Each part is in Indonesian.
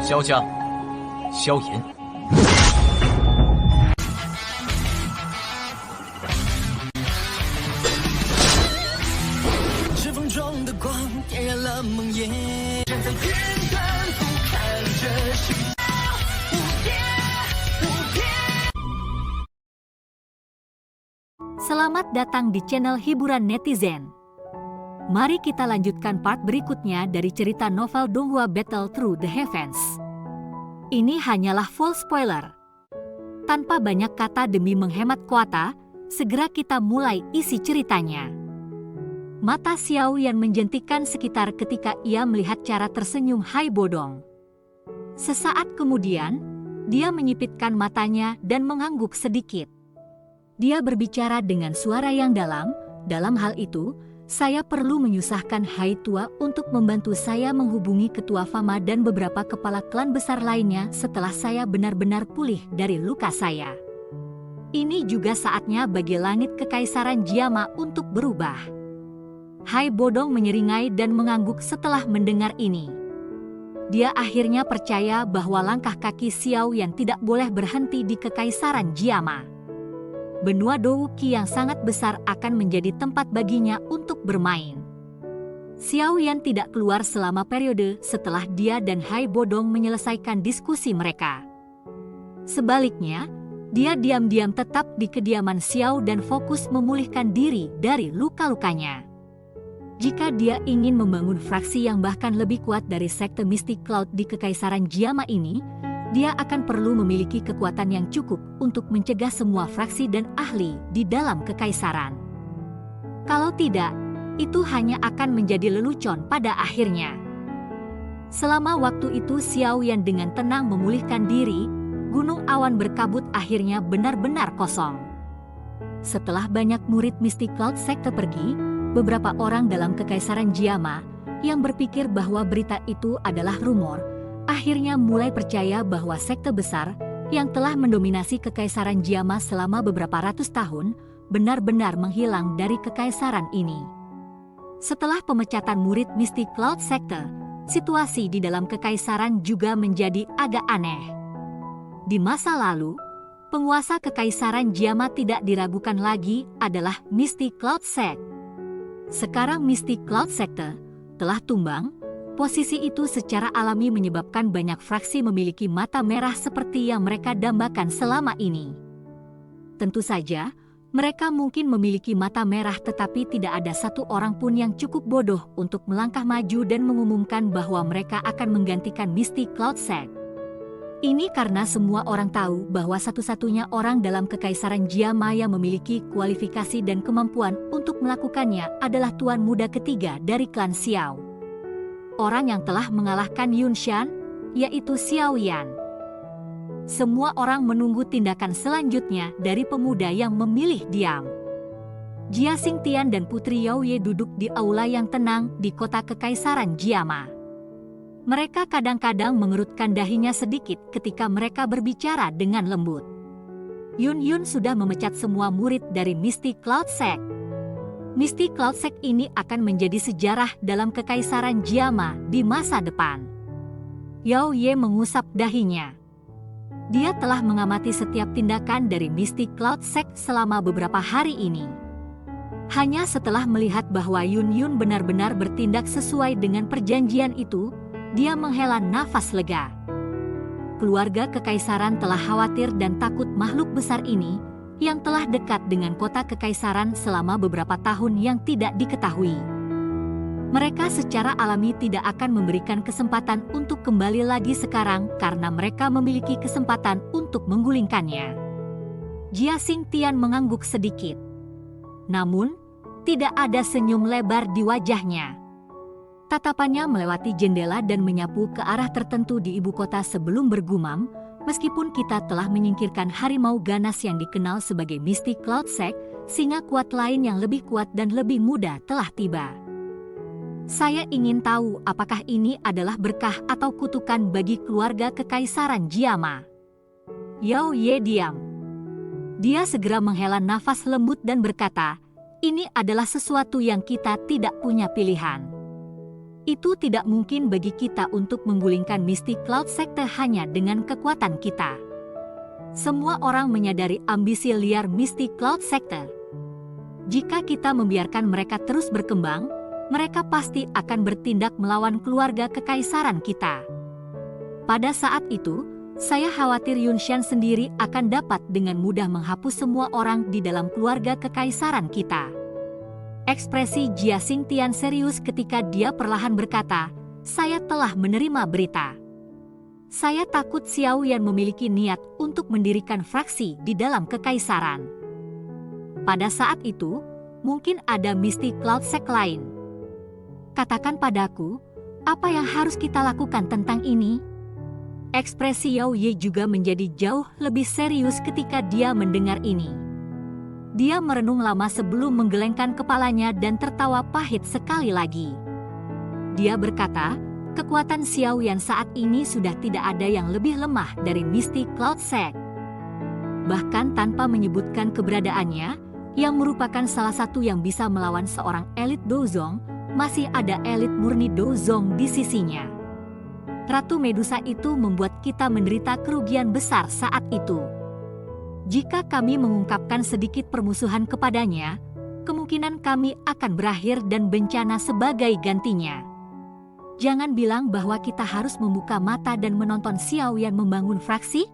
萧家，萧炎。指缝中的光点燃了梦魇，站在天端俯瞰着世界无边无边。 Selamat datang di channel hiburan netizen. Mari kita lanjutkan part berikutnya dari cerita novel Donghua Battle Through the Heavens. Ini hanyalah full spoiler. Tanpa banyak kata demi menghemat kuota, segera kita mulai isi ceritanya. Mata Xiao Yan menjentikan sekitar ketika ia melihat cara tersenyum Hai Bodong. Sesaat kemudian, dia menyipitkan matanya dan mengangguk sedikit. Dia berbicara dengan suara yang dalam hal itu, saya perlu menyusahkan Hai Tua untuk membantu saya menghubungi Ketua Fama dan beberapa kepala klan besar lainnya setelah saya benar-benar pulih dari luka saya. Ini juga saatnya bagi langit Kekaisaran Jiama untuk berubah. Hai Bodong menyeringai dan mengangguk setelah mendengar ini. Dia akhirnya percaya bahwa langkah kaki Xiao Yan tidak boleh berhenti di Kekaisaran Jiama. Benua Douki yang sangat besar akan menjadi tempat baginya untuk bermain. Xiao Yan tidak keluar selama periode setelah dia dan Hai Bodong menyelesaikan diskusi mereka. Sebaliknya, dia diam-diam tetap di kediaman Xiao dan fokus memulihkan diri dari luka-lukanya. Jika dia ingin membangun fraksi yang bahkan lebih kuat dari sekte Mystic Cloud di Kekaisaran Jiama ini, dia akan perlu memiliki kekuatan yang cukup untuk mencegah semua fraksi dan ahli di dalam kekaisaran. Kalau tidak, itu hanya akan menjadi lelucon pada akhirnya. Selama waktu itu Xiao Yan dengan tenang memulihkan diri, gunung awan berkabut akhirnya benar-benar kosong. Setelah banyak murid Mystic Cloud sekte pergi, beberapa orang dalam Kekaisaran Jiama yang berpikir bahwa berita itu adalah rumor, akhirnya mulai percaya bahwa sekte besar yang telah mendominasi Kekaisaran Jiama selama beberapa ratus tahun benar-benar menghilang dari kekaisaran ini. Setelah pemecatan murid Mystic Cloud sekte, situasi di dalam kekaisaran juga menjadi agak aneh. Di masa lalu, penguasa Kekaisaran Jiama tidak diragukan lagi adalah Mystic Cloud Sect. Sekarang Mystic Cloud sekte telah tumbang. Posisi itu secara alami menyebabkan banyak fraksi memiliki mata merah seperti yang mereka dambakan selama ini. Tentu saja, mereka mungkin memiliki mata merah tetapi tidak ada satu orang pun yang cukup bodoh untuk melangkah maju dan mengumumkan bahwa mereka akan menggantikan Mystic Cloud Sect. Ini karena semua orang tahu bahwa satu-satunya orang dalam Kekaisaran Jiama yang memiliki kualifikasi dan kemampuan untuk melakukannya adalah Tuan Muda ketiga dari klan Xiao. Orang yang telah mengalahkan Yun Shan, yaitu Xiao Yan. Semua orang menunggu tindakan selanjutnya dari pemuda yang memilih diam. Jia Xingtian dan Putri Yao Ye duduk di aula yang tenang di kota Kekaisaran Jiama. Mereka kadang-kadang mengerutkan dahinya sedikit ketika mereka berbicara dengan lembut. Yun sudah memecat semua murid dari Mystic Cloud Sect. Mystic Cloud Sect ini akan menjadi sejarah dalam Kekaisaran Jiama di masa depan. Yao Ye mengusap dahinya. Dia telah mengamati setiap tindakan dari Mystic Cloud Sect selama beberapa hari ini. Hanya setelah melihat bahwa Yun benar-benar bertindak sesuai dengan perjanjian itu, dia menghela nafas lega. Keluarga Kekaisaran telah khawatir dan takut makhluk besar ini yang telah dekat dengan kota Kekaisaran selama beberapa tahun yang tidak diketahui. Mereka secara alami tidak akan memberikan kesempatan untuk kembali lagi sekarang karena mereka memiliki kesempatan untuk menggulingkannya. Jia Xingtian mengangguk sedikit. Namun, tidak ada senyum lebar di wajahnya. Tatapannya melewati jendela dan menyapu ke arah tertentu di ibu kota sebelum bergumam, meskipun kita telah menyingkirkan harimau ganas yang dikenal sebagai Mystic Cloud Sect, singa kuat lain yang lebih kuat dan lebih muda telah tiba. Saya ingin tahu apakah ini adalah berkah atau kutukan bagi keluarga Kekaisaran Jiama. Yao Ye diam. Dia segera menghela nafas lembut dan berkata, ini adalah sesuatu yang kita tidak punya pilihan. Itu tidak mungkin bagi kita untuk menggulingkan Mystic Cloud Sector hanya dengan kekuatan kita. Semua orang menyadari ambisi liar Mystic Cloud Sector. Jika kita membiarkan mereka terus berkembang, mereka pasti akan bertindak melawan keluarga kekaisaran kita. Pada saat itu, saya khawatir Yunshan sendiri akan dapat dengan mudah menghapus semua orang di dalam keluarga kekaisaran kita. Ekspresi Jia Xingtian serius ketika dia perlahan berkata, "Saya telah menerima berita. Saya takut Xiao Yan memiliki niat untuk mendirikan fraksi di dalam kekaisaran. Pada saat itu, mungkin ada Mystic Cloud Sect lain. Katakan padaku, apa yang harus kita lakukan tentang ini?" Ekspresi Yao Ye juga menjadi jauh lebih serius ketika dia mendengar ini. Dia merenung lama sebelum menggelengkan kepalanya dan tertawa pahit sekali lagi. Dia berkata, kekuatan Xiao Yan saat ini sudah tidak ada yang lebih lemah dari Mystic Cloud Sect. Bahkan tanpa menyebutkan keberadaannya, yang merupakan salah satu yang bisa melawan seorang elit Dozong, masih ada elit murni Dozong di sisinya. Ratu Medusa itu membuat kita menderita kerugian besar saat itu. Jika kami mengungkapkan sedikit permusuhan kepadanya, kemungkinan kami akan berakhir dan bencana sebagai gantinya. Jangan bilang bahwa kita harus membuka mata dan menonton Xiao Yan membangun fraksi.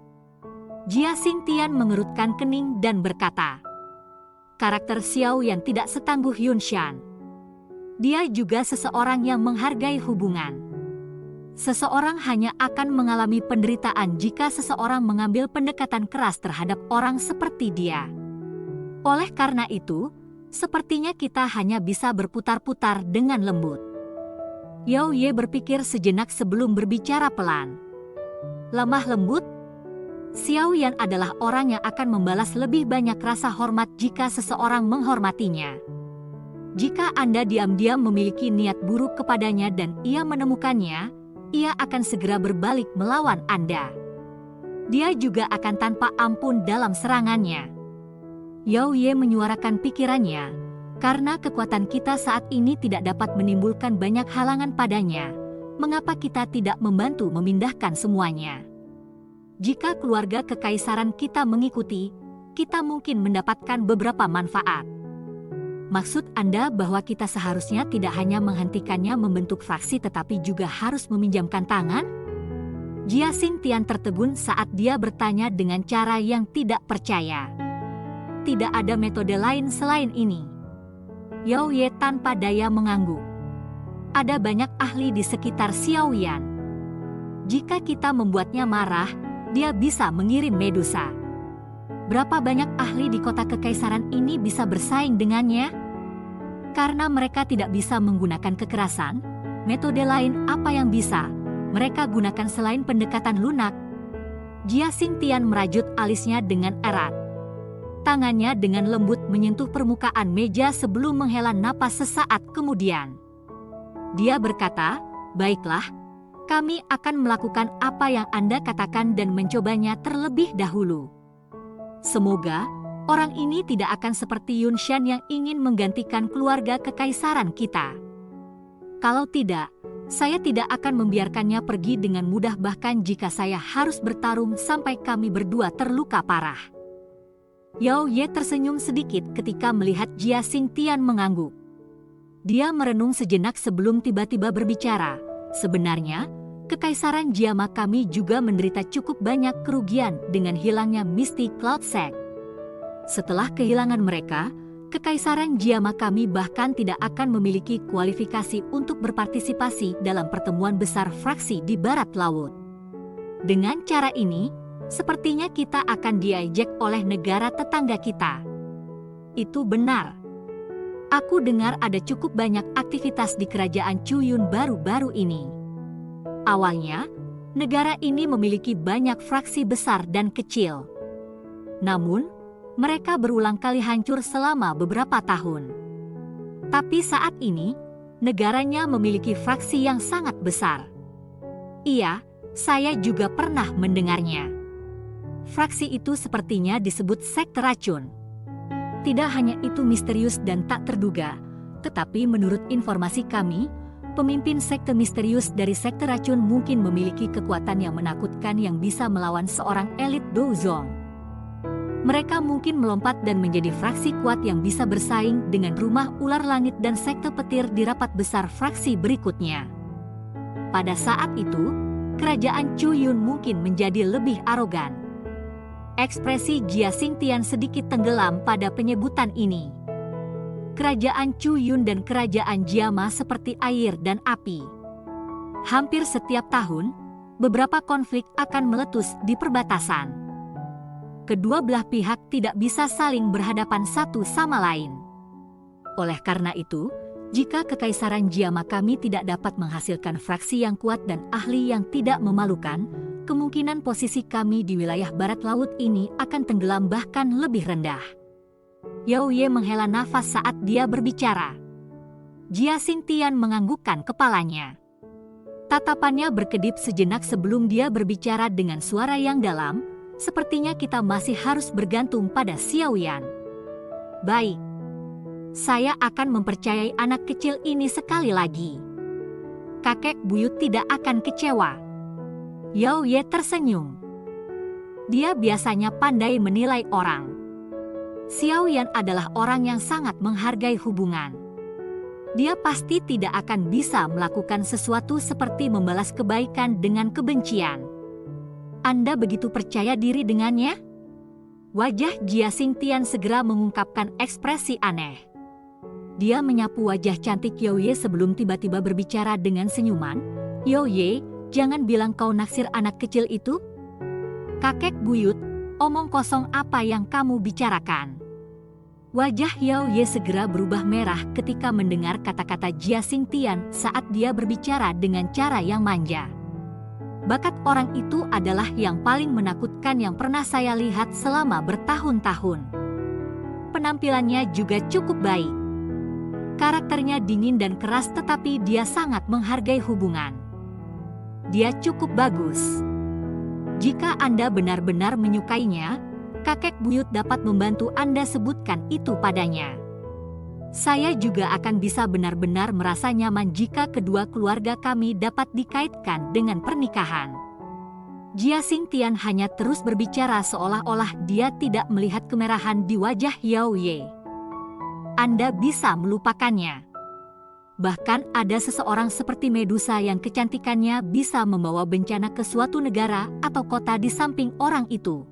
Jia Xingtian mengerutkan kening dan berkata, karakter Xiao Yan tidak setangguh Yunshan. Dia juga seseorang yang menghargai hubungan. Seseorang hanya akan mengalami penderitaan jika seseorang mengambil pendekatan keras terhadap orang seperti dia. Oleh karena itu, sepertinya kita hanya bisa berputar-putar dengan lembut. Yao Ye berpikir sejenak sebelum berbicara pelan. Lemah lembut? Xiao Yan adalah orang yang akan membalas lebih banyak rasa hormat jika seseorang menghormatinya. Jika Anda diam-diam memiliki niat buruk kepadanya dan ia menemukannya, ia akan segera berbalik melawan Anda. Dia juga akan tanpa ampun dalam serangannya. Yao Ye menyuarakan pikirannya, karena kekuatan kita saat ini tidak dapat menimbulkan banyak halangan padanya. Mengapa kita tidak membantu memindahkan semuanya? Jika keluarga kekaisaran kita mengikuti, kita mungkin mendapatkan beberapa manfaat. Maksud Anda bahwa kita seharusnya tidak hanya menghentikannya membentuk fraksi tetapi juga harus meminjamkan tangan? Jia Xingtian tertegun saat dia bertanya dengan cara yang tidak percaya. Tidak ada metode lain selain ini. Yao Ye tanpa daya mengangguk. Ada banyak ahli di sekitar Xiao Yan. Jika kita membuatnya marah, dia bisa mengirim Medusa. Berapa banyak ahli di kota kekaisaran ini bisa bersaing dengannya? Karena mereka tidak bisa menggunakan kekerasan, metode lain apa yang bisa mereka gunakan selain pendekatan lunak? Jia Xingtian merajut alisnya dengan erat. Tangannya dengan lembut menyentuh permukaan meja sebelum menghela napas sesaat kemudian. Dia berkata, "Baiklah, kami akan melakukan apa yang Anda katakan dan mencobanya terlebih dahulu. Semoga orang ini tidak akan seperti Yunshan yang ingin menggantikan keluarga kekaisaran kita. Kalau tidak, saya tidak akan membiarkannya pergi dengan mudah bahkan jika saya harus bertarung sampai kami berdua terluka parah." Yao Ye tersenyum sedikit ketika melihat Jia Xingtian mengangguk. Dia merenung sejenak sebelum tiba-tiba berbicara. Sebenarnya, Kekaisaran Jiama kami juga menderita cukup banyak kerugian dengan hilangnya Mystic Cloud Sect. Setelah kehilangan mereka, Kekaisaran Jiama kami bahkan tidak akan memiliki kualifikasi untuk berpartisipasi dalam pertemuan besar fraksi di barat laut. Dengan cara ini, sepertinya kita akan diejek oleh negara tetangga kita. Itu benar. Aku dengar ada cukup banyak aktivitas di kerajaan Chuyun baru-baru ini. Awalnya, negara ini memiliki banyak fraksi besar dan kecil. Namun, mereka berulang kali hancur selama beberapa tahun. Tapi saat ini, negaranya memiliki fraksi yang sangat besar. Iya, saya juga pernah mendengarnya. Fraksi itu sepertinya disebut sekte racun. Tidak hanya itu misterius dan tak terduga, tetapi menurut informasi kami, Pemimpin sekte misterius dari sekte racun mungkin memiliki kekuatan yang menakutkan yang bisa melawan seorang elit Douzong. Mereka mungkin melompat dan menjadi fraksi kuat yang bisa bersaing dengan rumah ular langit dan sekte petir di rapat besar fraksi berikutnya. Pada saat itu, kerajaan Chu Yun mungkin menjadi lebih arogan. Ekspresi Jia Xingtian sedikit tenggelam pada penyebutan ini. Kerajaan Chu Yun dan kerajaan Jiama seperti air dan api. Hampir setiap tahun, beberapa konflik akan meletus di perbatasan. Kedua belah pihak tidak bisa saling berhadapan satu sama lain. Oleh karena itu, jika Kekaisaran Jiama kami tidak dapat menghasilkan fraksi yang kuat dan ahli yang tidak memalukan, kemungkinan posisi kami di wilayah barat laut ini akan tenggelam bahkan lebih rendah. Yao Ye menghela nafas saat dia berbicara. Jia Xingtian menganggukkan kepalanya. Tatapannya berkedip sejenak sebelum dia berbicara dengan suara yang dalam, sepertinya kita masih harus bergantung pada Xiaoyan. Baik. Saya akan mempercayai anak kecil ini sekali lagi. Kakek buyut tidak akan kecewa. Yao Ye tersenyum. Dia biasanya pandai menilai orang. Xiaoyan adalah orang yang sangat menghargai hubungan. Dia pasti tidak akan bisa melakukan sesuatu seperti membalas kebaikan dengan kebencian. Anda begitu percaya diri dengannya? Wajah Jia Xingtian segera mengungkapkan ekspresi aneh. Dia menyapu wajah cantik Yao Ye sebelum tiba-tiba berbicara dengan senyuman. Yao Ye, jangan bilang kau naksir anak kecil itu. Kakek buyut, omong kosong apa yang kamu bicarakan? Wajah Yao Ye segera berubah merah ketika mendengar kata-kata Jia Xingtian saat dia berbicara dengan cara yang manja. Bakat orang itu adalah yang paling menakutkan yang pernah saya lihat selama bertahun-tahun. Penampilannya juga cukup baik. Karakternya dingin dan keras tetapi dia sangat menghargai hubungan. Dia cukup bagus. Jika Anda benar-benar menyukainya, kakek buyut dapat membantu Anda sebutkan itu padanya. Saya juga akan bisa benar-benar merasa nyaman jika kedua keluarga kami dapat dikaitkan dengan pernikahan. Jia Xingtian hanya terus berbicara seolah-olah dia tidak melihat kemerahan di wajah Yao Ye. Anda bisa melupakannya. Bahkan ada seseorang seperti Medusa yang kecantikannya bisa membawa bencana ke suatu negara atau kota di samping orang itu.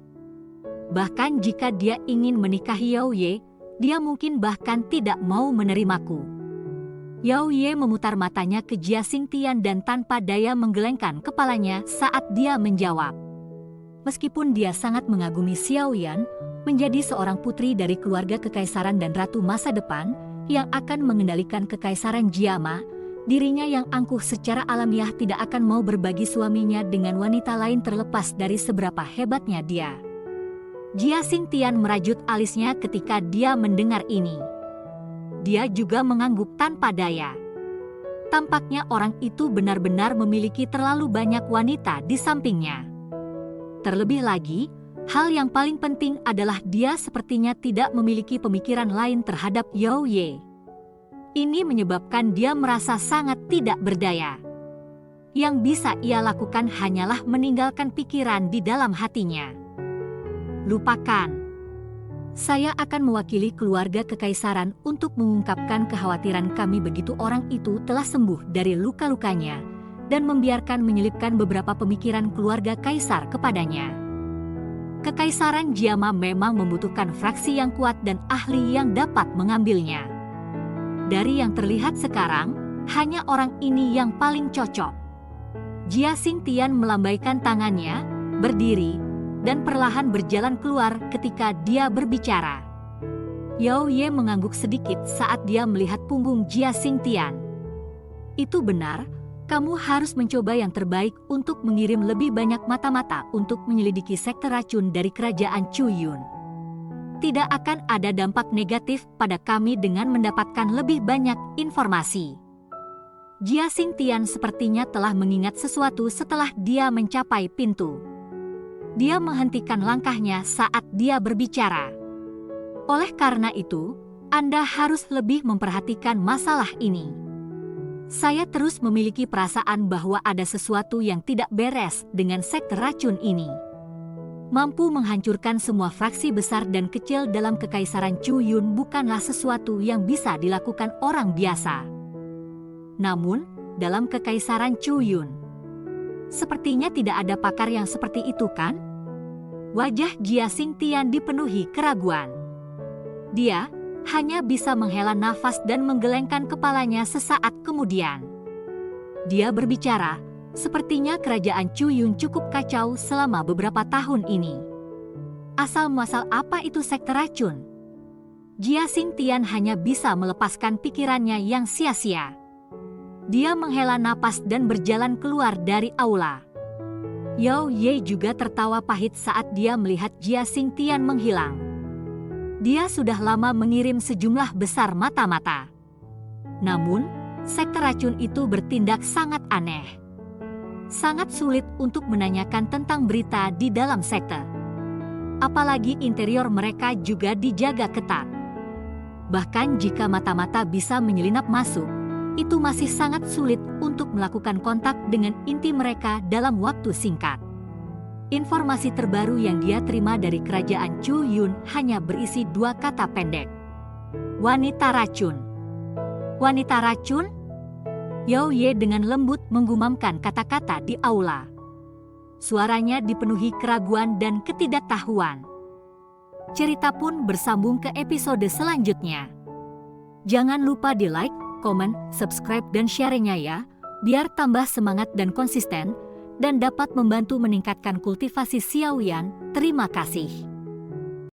Bahkan jika dia ingin menikahi Yao Ye, dia mungkin bahkan tidak mau menerimaku. Yao Ye memutar matanya ke Jia Xingtian dan tanpa daya menggelengkan kepalanya saat dia menjawab. Meskipun dia sangat mengagumi Xiaoyan, menjadi seorang putri dari keluarga kekaisaran dan ratu masa depan yang akan mengendalikan kekaisaran Jiama, dirinya yang angkuh secara alamiah tidak akan mau berbagi suaminya dengan wanita lain terlepas dari seberapa hebatnya dia. Jia Xingtian merajut alisnya ketika dia mendengar ini. Dia juga mengangguk tanpa daya. Tampaknya orang itu benar-benar memiliki terlalu banyak wanita di sampingnya. Terlebih lagi, hal yang paling penting adalah dia sepertinya tidak memiliki pemikiran lain terhadap Yao Ye. Ini menyebabkan dia merasa sangat tidak berdaya. Yang bisa ia lakukan hanyalah meninggalkan pikiran di dalam hatinya. Lupakan. Saya akan mewakili keluarga kekaisaran untuk mengungkapkan kekhawatiran kami begitu orang itu telah sembuh dari luka-lukanya dan membiarkan menyelipkan beberapa pemikiran keluarga kaisar kepadanya. Kekaisaran Jiama memang membutuhkan fraksi yang kuat dan ahli yang dapat mengambilnya. Dari yang terlihat sekarang, hanya orang ini yang paling cocok. Jia Xingtian melambaikan tangannya, berdiri, dan perlahan berjalan keluar ketika dia berbicara. Yao Ye mengangguk sedikit saat dia melihat punggung Jia Xingtian. Itu benar. Kamu harus mencoba yang terbaik untuk mengirim lebih banyak mata-mata untuk menyelidiki sekte racun dari kerajaan Chu Yun. Tidak akan ada dampak negatif pada kami dengan mendapatkan lebih banyak informasi. Jia Xingtian sepertinya telah mengingat sesuatu setelah dia mencapai pintu. Dia menghentikan langkahnya saat dia berbicara. Oleh karena itu, Anda harus lebih memperhatikan masalah ini. Saya terus memiliki perasaan bahwa ada sesuatu yang tidak beres dengan sekte racun ini. Mampu menghancurkan semua fraksi besar dan kecil dalam kekaisaran Chu Yun bukanlah sesuatu yang bisa dilakukan orang biasa. Namun, dalam kekaisaran Chu Yun, sepertinya tidak ada pakar yang seperti itu, kan? Wajah Jia Xingtian dipenuhi keraguan. Dia hanya bisa menghela nafas dan menggelengkan kepalanya sesaat kemudian. Dia berbicara, sepertinya kerajaan Chu Yun cukup kacau selama beberapa tahun ini. Asal-muasal apa itu sekte racun? Jia Xingtian hanya bisa melepaskan pikirannya yang sia-sia. Dia menghela napas dan berjalan keluar dari aula. Yao Ye juga tertawa pahit saat dia melihat Jia Xingtian menghilang. Dia sudah lama mengirim sejumlah besar mata-mata. Namun, sekte racun itu bertindak sangat aneh. Sangat sulit untuk menanyakan tentang berita di dalam sekte. Apalagi interior mereka juga dijaga ketat. Bahkan jika mata-mata bisa menyelinap masuk, itu masih sangat sulit untuk melakukan kontak dengan inti mereka dalam waktu singkat. Informasi terbaru yang dia terima dari kerajaan Chu Yun hanya berisi 2 kata pendek. Wanita racun. Wanita racun? Yao Ye dengan lembut menggumamkan kata-kata di aula. Suaranya dipenuhi keraguan dan ketidaktahuan. Cerita pun bersambung ke episode selanjutnya. Jangan lupa di like, komen, subscribe dan share-nya ya, biar tambah semangat dan konsisten, dan dapat membantu meningkatkan kultivasi Xiaoyan. Terima kasih.